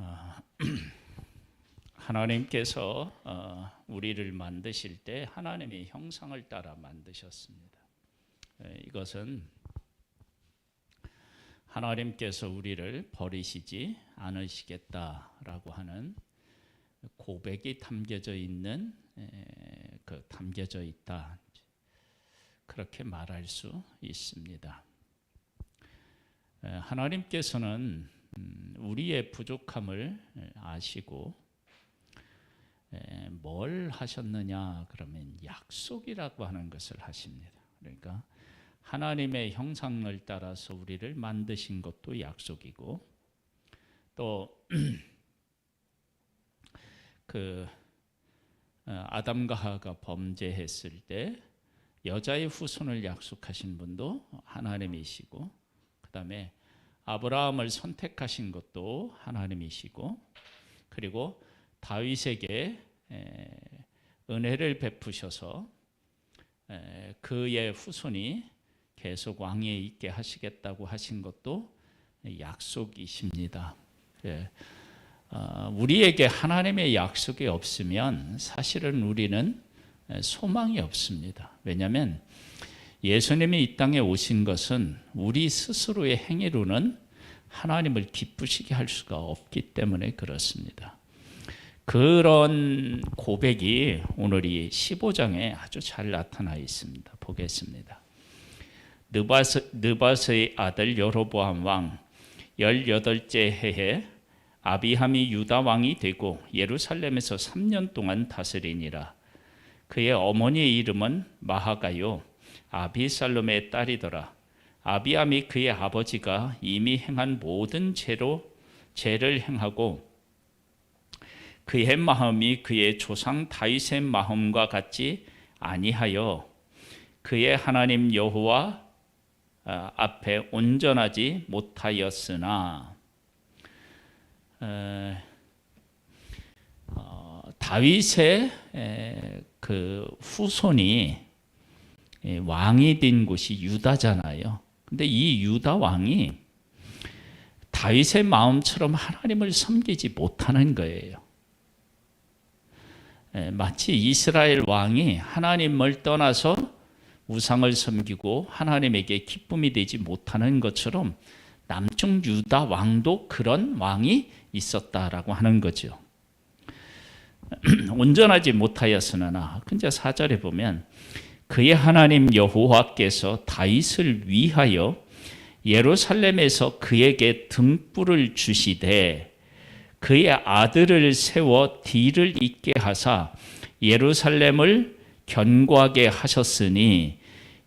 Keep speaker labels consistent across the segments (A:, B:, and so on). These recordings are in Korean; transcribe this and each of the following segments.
A: 어, 하나님께서 우리를 만드실 때 하나님의 형상을 따라 만드셨습니다. 이것은 하나님께서 우리를 버리시지 않으시겠다라고 하는 고백이 담겨져 있는 담겨져 있다, 그렇게 말할 수 있습니다. 하나님께서는 우리의 부족함을 아시고 뭘 하셨느냐 그러면 약속이라고 하는 것을 하십니다. 그러니까 하나님의 형상을 따라서 우리를 만드신 것도 약속이고, 또 아담과 하와가 범죄했을 때 여자의 후손을 약속하신 분도 하나님이시고, 그 다음에 아브라함을 선택하신 것도 하나님이시고, 그리고 다윗에게 은혜를 베푸셔서 그의 후손이 계속 왕위에 있게 하시겠다고 하신 것도 약속이십니다. 우리에게 하나님의 약속이 없으면 사실은 우리는 소망이 없습니다. 왜냐하면 예수님이 이 땅에 오신 것은 우리 스스로의 행위로는 하나님을 기쁘시게 할 수가 없기 때문에 그렇습니다. 그런 고백이 오늘 이 15장에 아주 잘 나타나 있습니다. 보겠습니다. 느밧의 아들 여로보암 왕 18째 해에 아비함이 유다 왕이 되고 예루살렘에서 3년 동안 다스리니라. 그의 어머니의 이름은 마하가요 아비살롬의 딸이더라. 아비함이 그의 아버지가 이미 행한 모든 죄를 행하고 그의 마음이 그의 조상 다윗의 마음과 같지 아니하여 그의 하나님 여호와 앞에 온전하지 못하였으나, 다윗의 그 후손이 왕이 된 곳이 유다잖아요. 근데 이 유다 왕이 다윗의 마음처럼 하나님을 섬기지 못하는 거예요. 마치 이스라엘 왕이 하나님을 떠나서 우상을 섬기고 하나님에게 기쁨이 되지 못하는 것처럼 남쪽 유다 왕도 그런 왕이 있었다라고 하는 거죠. 온전하지 못하였으나, 근데 4절에 보면 그의 하나님 여호와께서 다윗을 위하여 예루살렘에서 그에게 등불을 주시되 그의 아들을 세워 뒤를 잇게 하사 예루살렘을 견고하게 하셨으니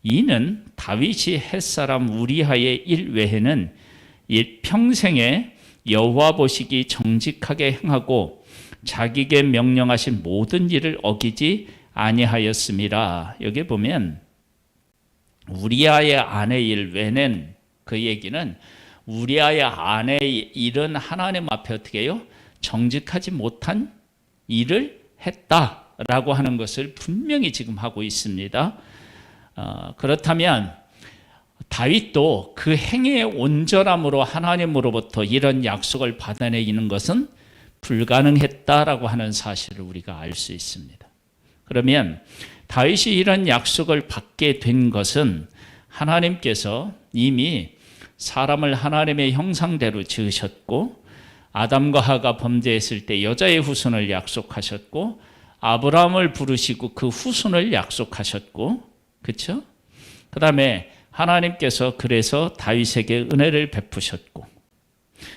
A: 이는 다윗이 햇사람 우리아의 일 외에는 평생에 여호와 보시기 정직하게 행하고 자기에게 명령하신 모든 일을 어기지 아니하였음이라. 여기 보면 우리아의 아내 일 외에는, 그 얘기는 우리아의 아내의 일은 하나님 앞에 어떻게 해요? 정직하지 못한 일을 했다라고 하는 것을 분명히 지금 하고 있습니다. 그렇다면 다윗도 그 행위의 온전함으로 하나님으로부터 이런 약속을 받아내는 것은 불가능했다라고 하는 사실을 우리가 알 수 있습니다. 그러면 다윗이 이런 약속을 받게 된 것은 하나님께서 이미 사람을 하나님의 형상대로 지으셨고, 아담과 하와가 범죄했을 때 여자의 후손을 약속하셨고, 아브라함을 부르시고 그 후손을 약속하셨고, 그렇죠? 그 다음에 하나님께서 그래서 다윗에게 은혜를 베푸셨고,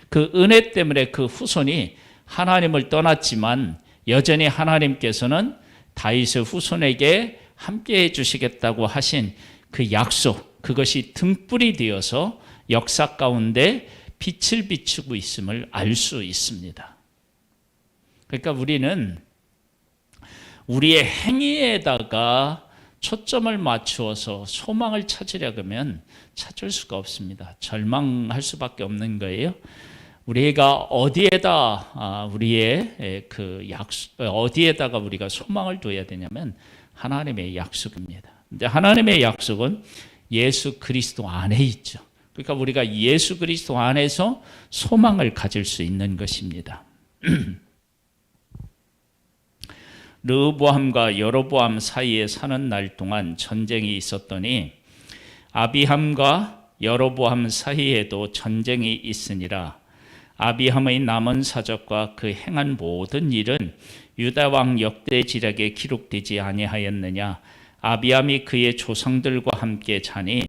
A: 그 은혜 때문에 그 후손이 하나님을 떠났지만 여전히 하나님께서는 다윗의 후손에게 함께해 주시겠다고 하신 그 약속, 그것이 등불이 되어서 역사 가운데 빛을 비추고 있음을 알 수 있습니다. 그러니까 우리는 우리의 행위에다가 초점을 맞추어서 소망을 찾으려고 하면 찾을 수가 없습니다. 절망할 수밖에 없는 거예요. 우리가 어디에다가 우리가 소망을 둬야 되냐면 하나님의 약속입니다. 근데 하나님의 약속은 예수 그리스도 안에 있죠. 그러니까 우리가 예수 그리스도 안에서 소망을 가질 수 있는 것입니다. 르호보암과 여로보암 사이에 사는 날 동안 전쟁이 있었더니 아비함과 여로보암 사이에도 전쟁이 있으니라. 아비함의 남은 사적과 그 행한 모든 일은 유다 왕 역대지략에 기록되지 아니하였느냐. 아비함이 그의 조상들과 함께 자니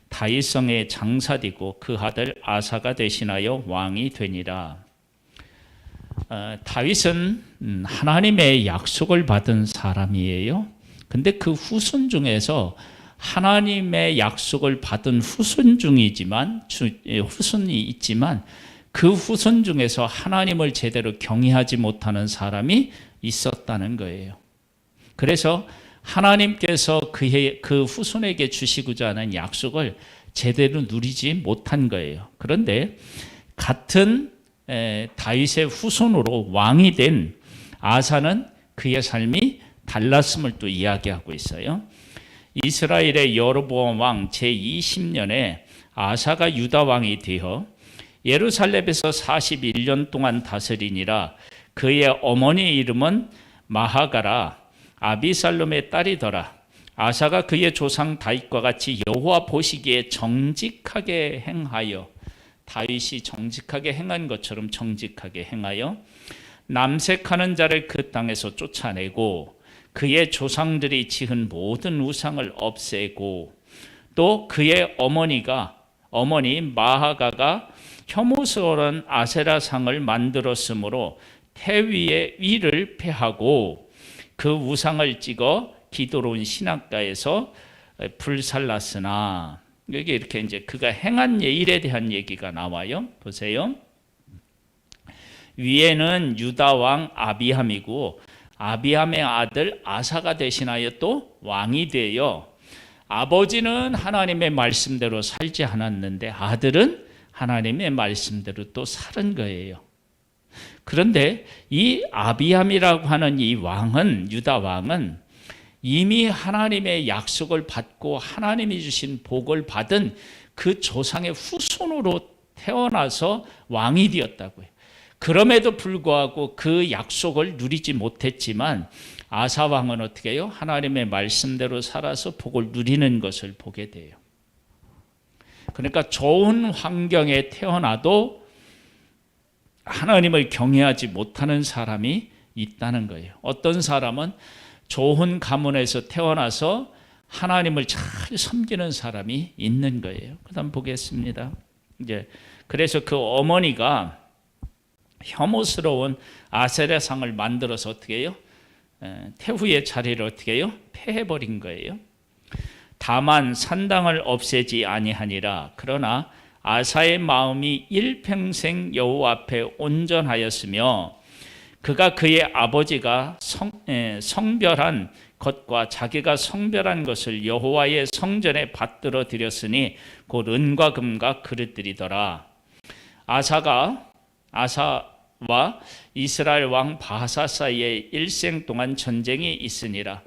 A: 다윗성에 장사되고 그 아들 아사가 대신하여 왕이 되니라. 다윗은 하나님의 약속을 받은 사람이에요. 근데 그 후손 중에서 하나님의 약속을 받은 후손이 있지만 그 후손 중에서 하나님을 제대로 경외하지 못하는 사람이 있었다는 거예요. 그래서 하나님께서 그 후손에게 주시고자 하는 약속을 제대로 누리지 못한 거예요. 그런데 같은 다윗의 후손으로 왕이 된 아사는 그의 삶이 달랐음을 또 이야기하고 있어요. 이스라엘의 여로보암 왕 제20년에 아사가 유다 왕이 되어 예루살렘에서 41년 동안 다스리니라. 그의 어머니 이름은 마하가라 아비살롬의 딸이더라. 아사가 그의 조상 다윗과 같이 여호와 보시기에 정직하게 행하여, 다윗이 정직하게 행한 것처럼 정직하게 행하여 남색하는 자를 그 땅에서 쫓아내고 그의 조상들이 지은 모든 우상을 없애고, 또 그의 어머니 마하가가 혐오스러운 아세라상을 만들었으므로 태위의 위를 폐하고 그 우상을 찍어 기도로운 신학가에서 불살랐으나, 여기 이렇게 이제 그가 행한 일에 대한 얘기가 나와요. 보세요. 위에는 유다 왕 아비함이고 아비함의 아들 아사가 대신하여 또 왕이 되어, 아버지는 하나님의 말씀대로 살지 않았는데 아들은 하나님의 말씀대로 또 살은 거예요. 그런데 이 아비함이라고 하는 이 왕은, 유다 왕은 이미 하나님의 약속을 받고 하나님이 주신 복을 받은 그 조상의 후손으로 태어나서 왕이 되었다고요. 그럼에도 불구하고 그 약속을 누리지 못했지만 아사 왕은 어떻게 해요? 하나님의 말씀대로 살아서 복을 누리는 것을 보게 돼요. 그러니까 좋은 환경에 태어나도 하나님을 경외하지 못하는 사람이 있다는 거예요. 어떤 사람은 좋은 가문에서 태어나서 하나님을 잘 섬기는 사람이 있는 거예요. 그다음 보겠습니다. 이제 그래서 그 어머니가 혐오스러운 아세라상을 만들어서 어떻게 해요? 태후의 자리를 어떻게 해요? 폐해버린 거예요. 다만 산당을 없애지 아니하니라. 그러나 아사의 마음이 일평생 여호와 앞에 온전하였으며 그가 그의 아버지가 성별한 것과 자기가 성별한 것을 여호와의 성전에 받들어 드렸으니 곧 은과 금과 그릇들이더라. 아사와 이스라엘 왕 바하사 사이에 일생 동안 전쟁이 있으니라.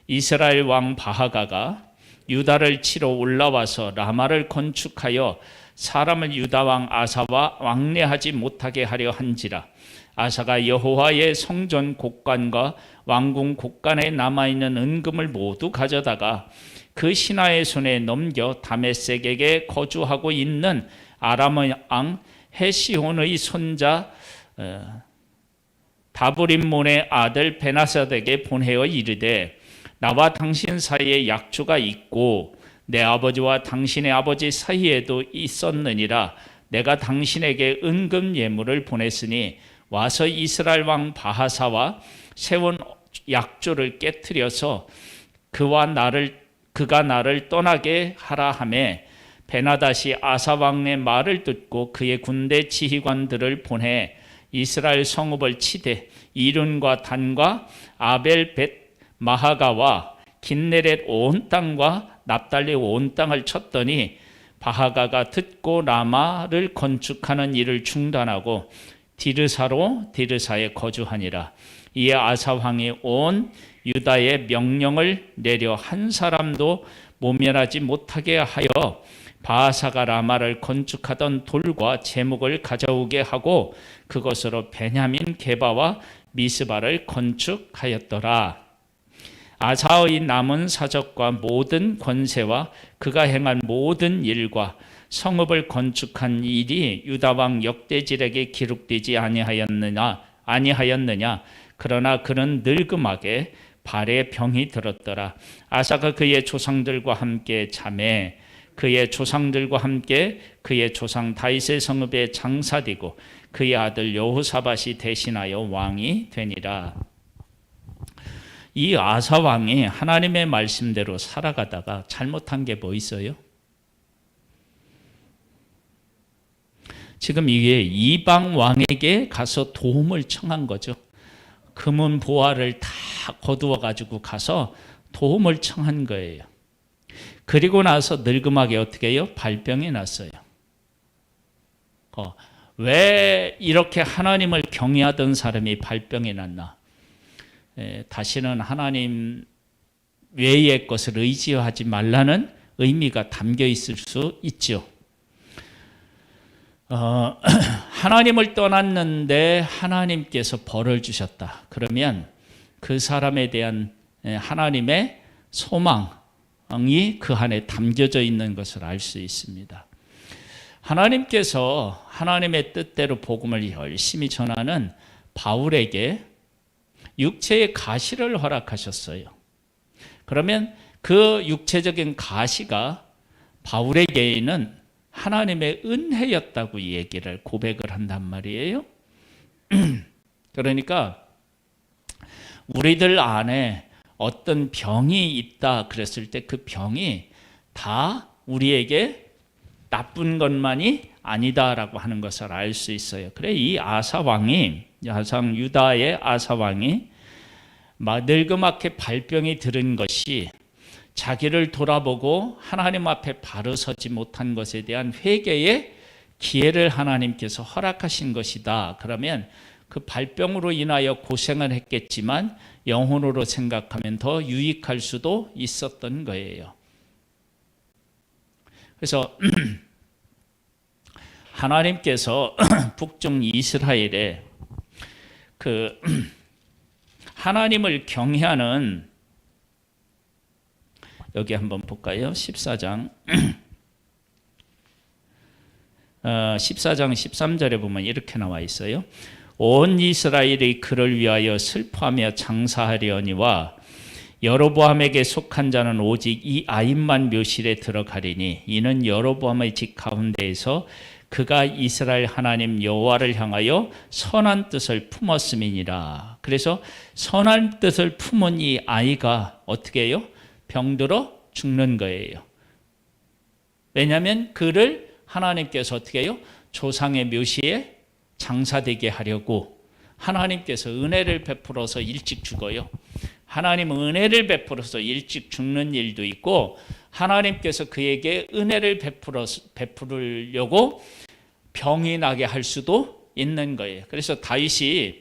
A: 이스라엘 왕 바하가가 유다를 치러 올라와서 라마를 건축하여 사람을 유다 왕 아사와 왕래하지 못하게 하려 한지라. 아사가 여호와의 성전 곡관과 왕궁 곡관에 남아있는 은금을 모두 가져다가 그 신하의 손에 넘겨 다메섹에게 거주하고 있는 아람 왕 헤시혼의 손자 다브림몬의 아들 베나사덱에게 보내어 이르되, 나와 당신 사이에 약조가 있고 내 아버지와 당신의 아버지 사이에도 있었느니라. 내가 당신에게 은금 예물을 보냈으니 와서 이스라엘 왕 바하사와 세운 약조를 깨뜨려서 그가 나를 떠나게 하라 하매, 베나닷이 아사 왕의 말을 듣고 그의 군대 지휘관들을 보내 이스라엘 성읍을 치되 이룬과 단과 아벨 벳 마하가와 긴네렛 온 땅과 납달리 온 땅을 쳤더니, 바하가가 듣고 라마를 건축하는 일을 중단하고 디르사에 거주하니라. 이에 아사 왕이 온 유다에 명령을 내려 한 사람도 모멸하지 못하게 하여 바하사가 라마를 건축하던 돌과 제목을 가져오게 하고 그것으로 베냐민 게바와 미스바를 건축하였더라. 아사의 남은 사적과 모든 권세와 그가 행한 모든 일과 성읍을 건축한 일이 유다 왕 역대질에게 기록되지 아니하였느냐. 그러나 그는 늙음하게 발에 병이 들었더라. 아사가 그의 조상들과 함께 잠에 그의 조상들과 함께 그의 조상 다윗의 성읍에 장사되고 그의 아들 여호사밧이 대신하여 왕이 되니라. 이 아사 왕이 하나님의 말씀대로 살아가다가 잘못한 게 뭐 있어요? 지금 이게 이방 왕에게 가서 도움을 청한 거죠. 금은 보화를 다 거두어 가지고 가서 도움을 청한 거예요. 그리고 나서 늙음하게 어떻게 해요? 발병이 났어요. 왜 이렇게 하나님을 경외하던 사람이 발병이 났나? 다시는 하나님 외의 것을 의지하지 말라는 의미가 담겨 있을 수 있죠. 하나님을 떠났는데 하나님께서 벌을 주셨다. 그러면 그 사람에 대한 하나님의 소망이 그 안에 담겨져 있는 것을 알 수 있습니다. 하나님께서 하나님의 뜻대로 복음을 열심히 전하는 바울에게 육체의 가시를 허락하셨어요. 그러면 그 육체적인 가시가 바울에게는 하나님의 은혜였다고 얘기를 고백을 한단 말이에요. 그러니까 우리들 안에 어떤 병이 있다 그랬을 때 그 병이 다 우리에게 나쁜 것만이 아니다라고 하는 것을 알 수 있어요. 그래 이 아사 왕이 유다의 아사 왕이 늙음하게 발병이 들은 것이 자기를 돌아보고 하나님 앞에 바로 서지 못한 것에 대한 회개의 기회를 하나님께서 허락하신 것이다. 그러면 그 발병으로 인하여 고생을 했겠지만 영혼으로 생각하면 더 유익할 수도 있었던 거예요. 그래서 하나님께서 북중 이스라엘에 그 하나님을 경외하는 여기 한번 볼까요? 14장 13절에 보면 이렇게 나와 있어요. 온 이스라엘이 그를 위하여 슬퍼하며 장사하려니와 여로보암에게 속한 자는 오직 이 아임만 묘실에 들어가리니 이는 여로보암의 집 가운데에서 그가 이스라엘 하나님 여호와를 향하여 선한 뜻을 품었음이니라. 그래서 선한 뜻을 품은 이 아이가 어떻게 해요? 병들어 죽는 거예요. 왜냐하면 그를 하나님께서 어떻게 해요? 조상의 묘시에 장사되게 하려고 하나님께서 은혜를 베풀어서 일찍 죽어요. 하나님은 은혜를 베풀어서 일찍 죽는 일도 있고 하나님께서 그에게 은혜를 베풀으려고 병이 나게 할 수도 있는 거예요. 그래서 다윗이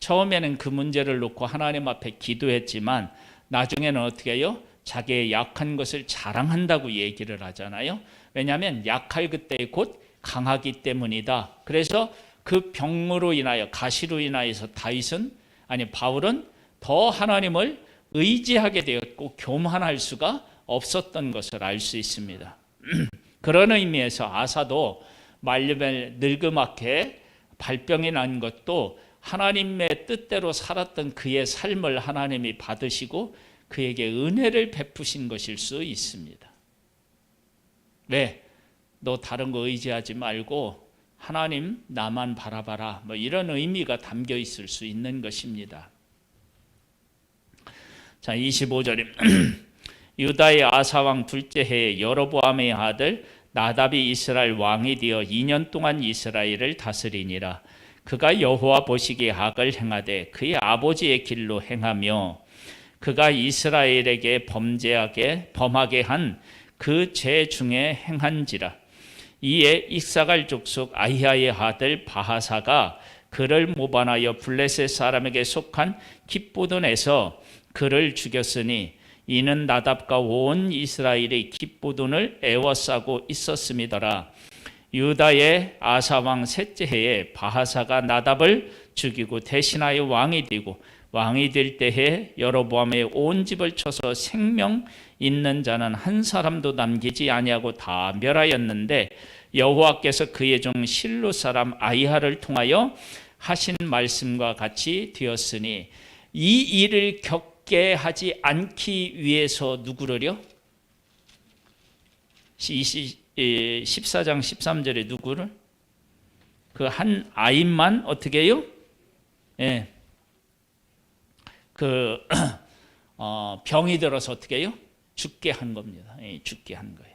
A: 처음에는 그 문제를 놓고 하나님 앞에 기도했지만 나중에는 어떻게 해요? 자기의 약한 것을 자랑한다고 얘기를 하잖아요. 왜냐하면 약할 그때 곧 강하기 때문이다. 그래서 그 병으로 인하여 가시로 인하여서 바울은 더 하나님을 의지하게 되었고 교만할 수가 없었던 것을 알 수 있습니다. 그런 의미에서 아사도 말년에 늙음하게 발병이 난 것도 하나님의 뜻대로 살았던 그의 삶을 하나님이 받으시고 그에게 은혜를 베푸신 것일 수 있습니다. 왜? 너 다른 거 의지하지 말고 하나님 나만 바라봐라. 이런 의미가 담겨 있을 수 있는 것입니다. 자, 25절입니다. 유다의 아사왕 둘째 해에 여로보암의 아들 나답이 이스라엘 왕이 되어 2년 동안 이스라엘을 다스리니라. 그가 여호와 보시기에 악을 행하되 그의 아버지의 길로 행하며 그가 이스라엘에게 범하게 한 그 죄 중에 행한지라. 이에 익사갈 족속 아히야의 아들 바하사가 그를 모반하여 블레셋 사람에게 속한 깃보돈에서 그를 죽였으니 이는 나답과 온 이스라엘이 깃보돈을 애워싸고 있었음이더라. 유다의 아사 왕 셋째 해에 바하사가 나답을 죽이고 대신하여 왕이 되고, 왕이 될 때에 여로보암의 온 집을 쳐서 생명 있는 자는 한 사람도 남기지 아니하고 다 멸하였는데, 여호와께서 그의 종 실로 사람 아이하를 통하여 하신 말씀과 같이 되었으니, 이 일을 겪게 하지 않기 위해서 누구를요? 14장 13절에 누구를? 그 한 아이만 어떻게 해요? 예. 병이 들어서 어떻게 해요? 죽게 한 겁니다. 예, 죽게 한 거예요.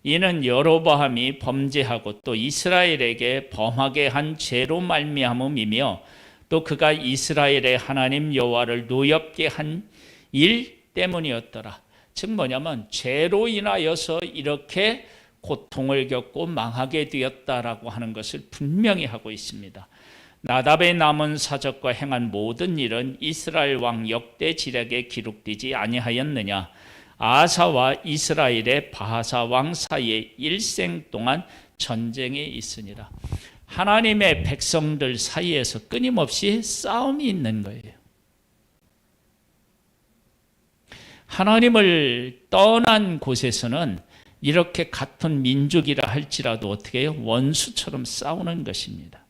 A: 이는 여로보암이 범죄하고 또 이스라엘에게 범하게 한 죄로 말미암음이며, 또 그가 이스라엘의 하나님 여호와를 노엽게 한 일 때문이었더라. 즉 뭐냐면 죄로 인하여서 이렇게 고통을 겪고 망하게 되었다라고 하는 것을 분명히 하고 있습니다. 나답의 남은 사적과 행한 모든 일은 이스라엘 왕 역대 지략에 기록되지 아니하였느냐? 아사와 이스라엘의 바하사 왕 사이에 일생 동안 전쟁이 있으니라. 하나님의 백성들 사이에서 끊임없이 싸움이 있는 거예요. 하나님을 떠난 곳에서는 이렇게 같은 민족이라 할지라도 어떻게 해요? 원수처럼 싸우는 것입니다.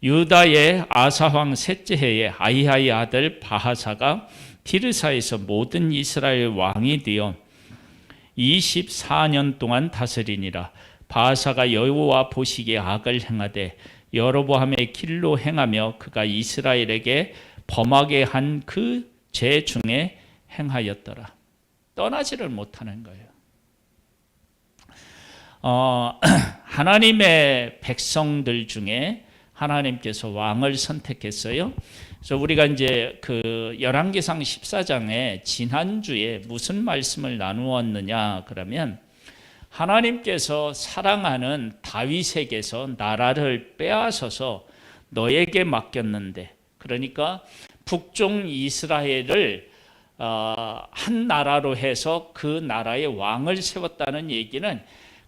A: 유다의 아사왕 셋째 해에 아이하의 아들 바하사가 디르사에서 모든 이스라엘 왕이 되어 24년 동안 다스리니라. 바하사가 여호와 보시기에 악을 행하되 여로보암의 길로 행하며 그가 이스라엘에게 범하게 한 그 죄 중에 행하였더라. 떠나지를 못하는 거예요. 하나님의 백성들 중에 하나님께서 왕을 선택했어요. 그래서 우리가 이제 그 열왕기상 14장에 지난주에 무슨 말씀을 나누었느냐 그러면, 하나님께서 사랑하는 다윗에게서 나라를 빼앗아서 너에게 맡겼는데, 그러니까 북쪽 이스라엘을 한 나라로 해서 그 나라의 왕을 세웠다는 얘기는,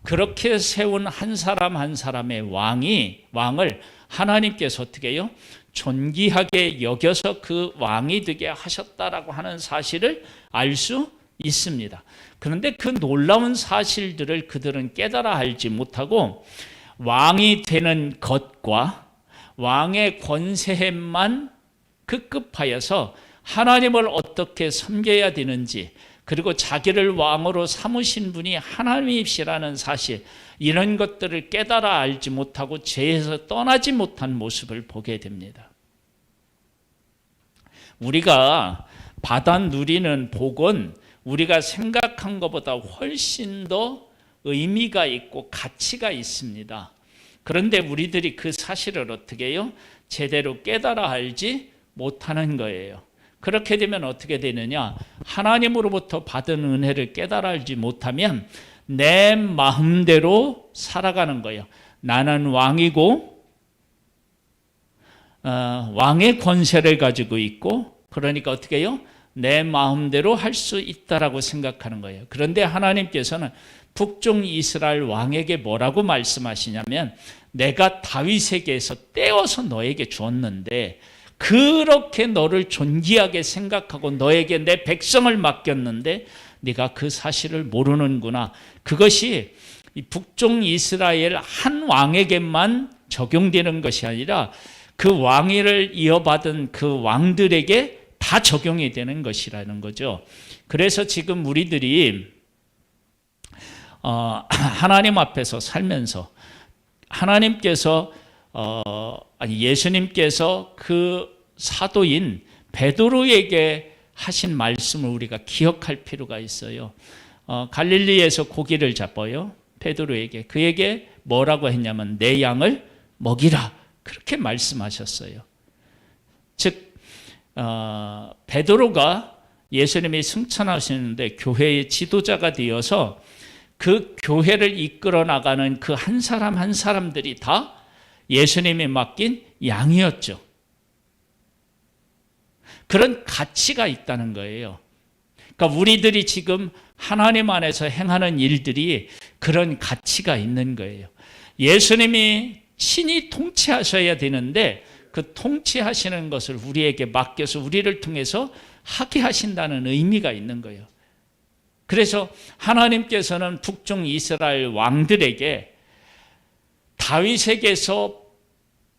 A: 그렇게 세운 한 사람 한 사람의 왕을 하나님께서 어떻게 해요? 존귀하게 여겨서 그 왕이 되게 하셨다라고 하는 사실을 알 수 있습니다. 그런데 그 놀라운 사실들을 그들은 깨달아 알지 못하고 왕이 되는 것과 왕의 권세에만 급급하여서 하나님을 어떻게 섬겨야 되는지, 그리고 자기를 왕으로 삼으신 분이 하나님이시라는 사실, 이런 것들을 깨달아 알지 못하고 죄에서 떠나지 못한 모습을 보게 됩니다. 우리가 받아 누리는 복은 우리가 생각한 것보다 훨씬 더 의미가 있고 가치가 있습니다. 그런데 우리들이 그 사실을 어떻게 해요? 제대로 깨달아 알지 못하는 거예요. 그렇게 되면 어떻게 되느냐? 하나님으로부터 받은 은혜를 깨달아 알지 못하면 내 마음대로 살아가는 거예요. 나는 왕이고 왕의 권세를 가지고 있고, 그러니까 어떻게 해요? 내 마음대로 할 수 있다라고 생각하는 거예요. 그런데 하나님께서는 북쪽 이스라엘 왕에게 뭐라고 말씀하시냐면, 내가 다윗에게서 떼어서 너에게 주었는데 그렇게 너를 존귀하게 생각하고 너에게 내 백성을 맡겼는데 네가 그 사실을 모르는구나. 그것이 북쪽 이스라엘 한 왕에게만 적용되는 것이 아니라 그 왕위를 이어받은 그 왕들에게 다 적용이 되는 것이라는 거죠. 그래서 지금 우리들이 하나님 앞에서 살면서 하나님께서 예수님께서 그 사도인 베드로에게 하신 말씀을 우리가 기억할 필요가 있어요. 갈릴리에서 고기를 잡아요. 베드로에게. 그에게 뭐라고 했냐면 내 양을 먹이라. 그렇게 말씀하셨어요. 즉 베드로가 예수님이 승천하시는데 교회의 지도자가 되어서 그 교회를 이끌어 나가는 그 한 사람 한 사람들이 다 예수님이 맡긴 양이었죠. 그런 가치가 있다는 거예요. 그러니까 우리들이 지금 하나님 안에서 행하는 일들이 그런 가치가 있는 거예요. 예수님이 신이 통치하셔야 되는데 그 통치하시는 것을 우리에게 맡겨서 우리를 통해서 하게 하신다는 의미가 있는 거예요. 그래서 하나님께서는 북중 이스라엘 왕들에게 다윗에게서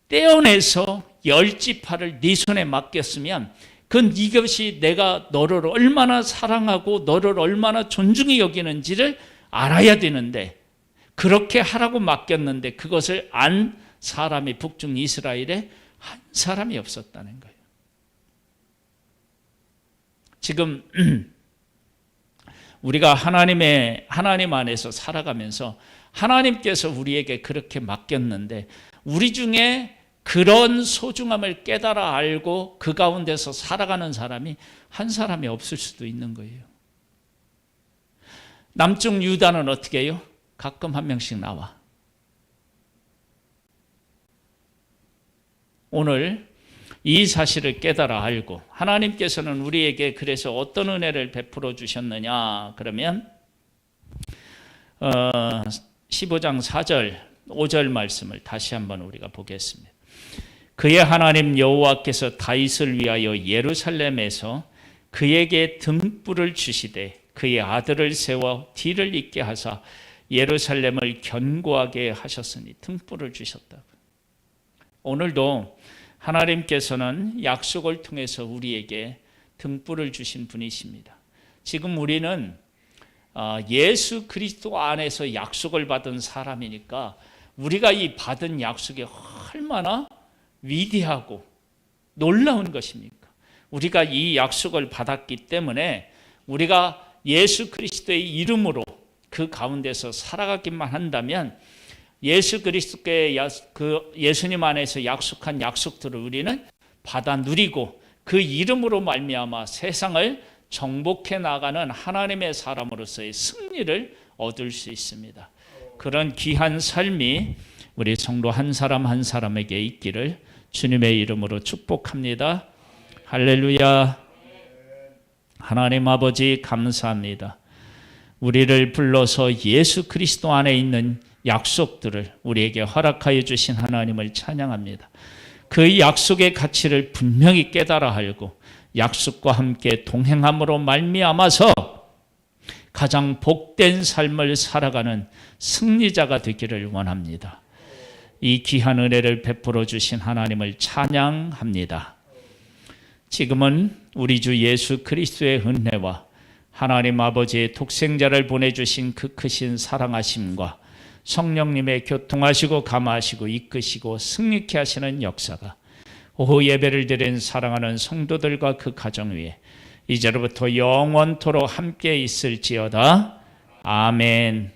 A: 떼어내서 10지파를 네 손에 맡겼으면 그건 이것이 내가 너를 얼마나 사랑하고 너를 얼마나 존중히 여기는지를 알아야 되는데 그렇게 하라고 맡겼는데 그것을 안 사람이 북중 이스라엘에 한 사람이 없었다는 거예요. 지금 우리가 하나님 안에서 살아가면서 하나님께서 우리에게 그렇게 맡겼는데 우리 중에 그런 소중함을 깨달아 알고 그 가운데서 살아가는 사람이 한 사람이 없을 수도 있는 거예요. 남쪽 유다는 어떻게 해요? 가끔 한 명씩 나와. 오늘 이 사실을 깨달아 알고 하나님께서는 우리에게 그래서 어떤 은혜를 베풀어 주셨느냐 그러면 15장 4절 5절 말씀을 다시 한번 우리가 보겠습니다. 그의 하나님 여호와께서 다윗을 위하여 예루살렘에서 그에게 등불을 주시되 그의 아들을 세워 뒤를 잇게 하사 예루살렘을 견고하게 하셨으니 등불을 주셨다. 오늘도 하나님께서는 약속을 통해서 우리에게 등불을 주신 분이십니다. 지금 우리는 예수 그리스도 안에서 약속을 받은 사람이니까 우리가 이 받은 약속이 얼마나 위대하고 놀라운 것입니까? 우리가 이 약속을 받았기 때문에 우리가 예수 그리스도의 이름으로 그 가운데서 살아가기만 한다면 예수 그리스도의 예수님 안에서 약속한 약속들을 우리는 받아 누리고 그 이름으로 말미암아 세상을 정복해 나가는 하나님의 사람으로서의 승리를 얻을 수 있습니다. 그런 귀한 삶이 우리 성도 한 사람 한 사람에게 있기를 주님의 이름으로 축복합니다. 할렐루야. 하나님 아버지 감사합니다. 우리를 불러서 예수 그리스도 안에 있는 약속들을 우리에게 허락하여 주신 하나님을 찬양합니다. 그 약속의 가치를 분명히 깨달아 알고 약속과 함께 동행함으로 말미암아서 가장 복된 삶을 살아가는 승리자가 되기를 원합니다. 이 귀한 은혜를 베풀어 주신 하나님을 찬양합니다. 지금은 우리 주 예수 그리스도의 은혜와 하나님 아버지의 독생자를 보내주신 그 크신 사랑하심과 성령님의 교통하시고 감화하시고 이끄시고 승리케 하시는 역사가 오후 예배를 드린 사랑하는 성도들과 그 가정 위에 이제로부터 영원토록 함께 있을지어다. 아멘.